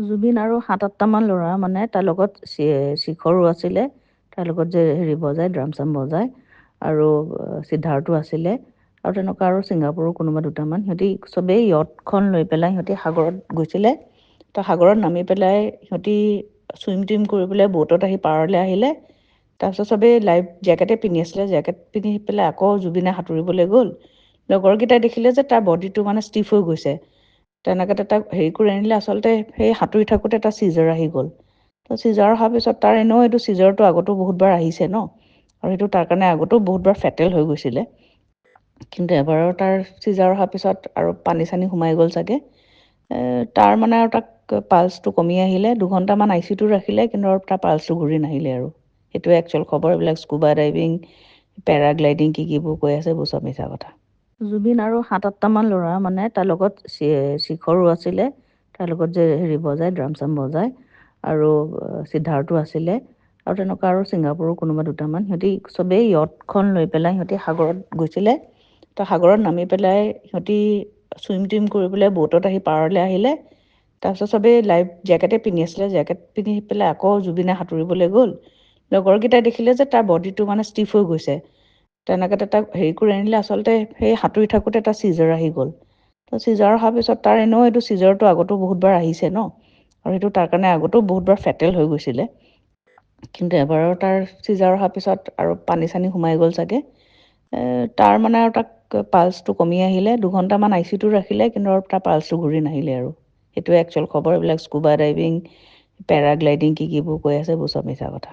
জুবিন আৰু ৭-৮টামান ল'ৰা মানে তাৰ লগত শিখৰো আছিলে, তাৰ লগত যে হেৰি বজায় ড্ৰাম-চাম বজায় আৰু সিদ্ধাৰ্থো আছিলে আৰু তেনেকুৱা আৰু ছিংগাপুৰৰ কোনোবা দুটামান। সিহঁতি চবেই য়টখন লৈ পেলাই সিহঁতি সাগৰত গৈছিলে। তো সাগৰত নামি পেলাই সিহঁতি চুইম-টুইম কৰি পেলাই ব'টত আহি পাৰলৈ আহিলে। তাৰপিছত চবেই লাইফ জেকেটে পিন্ধি আছিলে, জেকেট পিন্ধি পেলাই আকৌ জুবিনে সাঁতুৰিবলৈ গ'ল। লগৰকেইটাই দেখিলে যে তাৰ বডিটো মানে ষ্টিফ হৈ গৈছে। তেনেকৈ তাক হেৰি কৰি আনিলে, আচলতে সেই সাঁতুৰি থাকোঁতে এটা চিজাৰ আহি গ'ল। তো চিজাৰ অহাৰ পিছত তাৰ এনেও এইটো চিজাৰটো আগতো বহুতবাৰ আহিছে ন, আৰু সেইটো তাৰ কাৰণে আগতো বহুতবাৰ ফেটেল হৈ গৈছিলে। কিন্তু এবাৰৰ তাৰ চিজাৰ অহাৰ পিছত আৰু পানী-চানী সোমাই গ'ল চাগে। তাৰ মানে আৰু তাক পালচটো কমি আহিলে, 2 ঘণ্টামান ICUত ৰাখিলে, কিন্তু আৰু তাৰ পালচটো ঘূৰি নাহিলে আৰু। সেইটোৱে একচুৱেল খবৰ। এইবিলাক স্কুবা ডাইভিং, পেৰাগ্লাইডিং কিবোৰ কৈ আছে, এইবোৰ চব মিছা কথা। জুবিন আৰু ৭-৮টামান ল'ৰা মানে তাৰ লগত শিখৰো আছিলে, তাৰ লগত যে হেৰি বজায় ড্ৰাম-চাম বজায় আৰু সিদ্ধাৰ্থো আছিলে আৰু তেনেকুৱা আৰু ছিংগাপুৰৰ কোনোবা দুটামান। সিহঁতি চবেই য়টখন লৈ পেলাই সিহঁতি সাগৰত গৈছিলে। তো সাগৰত নামি পেলাই সিহঁতি চুইম-টুইম কৰি পেলাই ব'টত আহি পাৰলৈ আহিলে। তাৰপিছত চবেই লাইফ জেকেটে পিন্ধি আছিলে, জেকেট পিন্ধি পেলাই আকৌ জুবিনে সাঁতুৰিবলৈ গ'ল। লগৰকেইটাই দেখিলে যে তাৰ বডিটো মানে ষ্টিফ হৈ গৈছে। তেনেকৈ তাক হেৰি কৰি আনিলে, আচলতে সেই সাঁতুৰি থাকোঁতে এটা চিজাৰ আহি গ'ল। তো চিজাৰ অহাৰ পিছত তাৰ এনেও এইটো চিজাৰটো আগতো বহুতবাৰ আহিছে ন, আৰু সেইটো তাৰ কাৰণে আগতো বহুতবাৰ ফেটেল হৈ গৈছিলে। কিন্তু এবাৰৰ তাৰ চিজাৰ অহাৰ পিছত আৰু পানী-চানী সোমাই গ'ল চাগে। তাৰ মানে আৰু তাক পালচটো কমি আহিলে, 2 ঘণ্টামান ICUত ৰাখিলে, কিন্তু আৰু তাৰ পালচটো ঘূৰি নাহিলে আৰু। সেইটোৱে একচুৱেল খবৰ। এইবিলাক স্কুবা ডাইভিং, পেৰাগ্লাইডিং কিবোৰ কৈ আছে, এইবোৰ চব মিছা কথা।